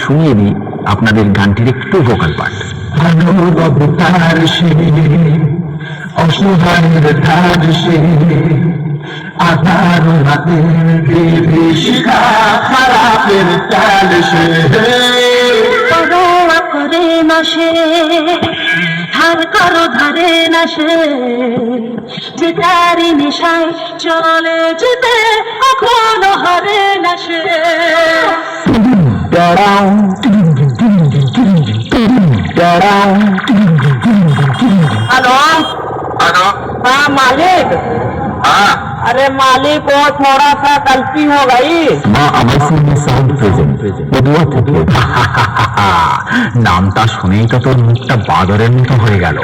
শুনিয়ে দিই আপনাদের গানটির একটু ভোকাল পার্ট। অসহায়ের ধার সে আধার রাতের বিভীষিকা খারাপের চাল সে পরোয়া করে না সে, ধার করো ধারে না সে, যে তারি নেশায় চলে যেতে কখনো হারে না সে। हेलो हेलो हाँ मालिक। हाँ अरे मालिक वो थोड़ा सा गलती हो गई। মা আমার সঙ্গে সাউন্ড প্রেজেন্ট পদুয়া থেকে। নামটা শুনেই তো তোর মুখটা বাদরের মতো হয়ে গেল।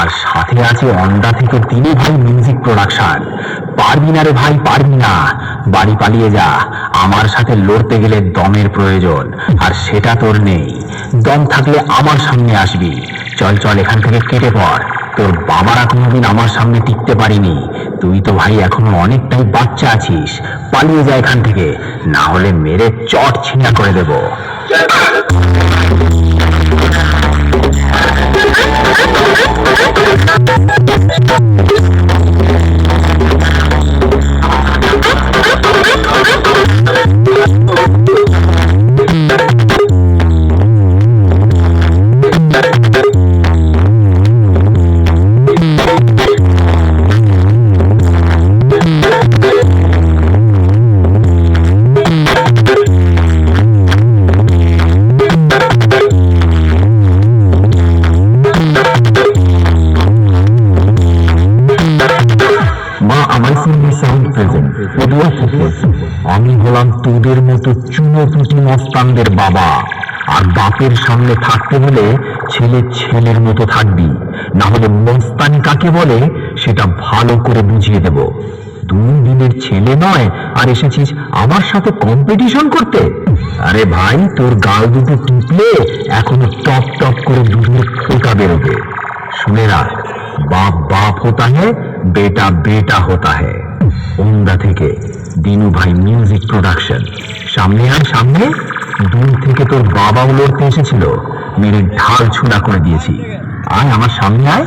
আর সাথে আছে অন্ডা থেকে দিনু ভাই মিউজিক প্রোডাকশন। পারবি না রে ভাই, পারবি না, বাড়ি পালিয়ে যা। আমার সাথে লড়তে গেলে দমের প্রয়োজন, আর সেটা তোর নেই। দম থাকলে আমার সামনে আসবি। চল চল এখান থেকে কেটে পড়। তোর বাবারা কোনোদিন আমার সামনে টিকতে পারিনি। তুই তো ভাই এখনো অনেকটাই বাচ্চা আছিস। পালিয়ে যা এখান থেকে, না হলে মেরে চট ছিনা করে দেব। আমি হলাম তোদের মতো চুনোপুটি মস্তানদের বাবা। আর বাপের সামনে থাকতে হলে ছেলে ছেলের মতো থাকবি, না হলে মস্তানি কাকে বলে সেটা ভালো করে বুঝিয়ে দেব। 2 দিনের ছেলে নয় আর এসেছিস আমার সাথে কম্পিটিশন করতে। আরে ভাই, তোর গাল দুটো টিপলে এখনো টপ টপ করে দুধের ফোঁটা বেরোবে। শুনে রাখ, বাপ বাপ होता है, बेटा बेटा होता है। ওন্দা থেকে দিনু ভাই মিউজিক প্রোডাকশন। সামনে আয় সামনে। দূর থেকে তোর বাবাও লড়তে এসেছিল, মেরে ঢাল ছুড়া করে দিয়েছি। আয় আমার সামনে আয়।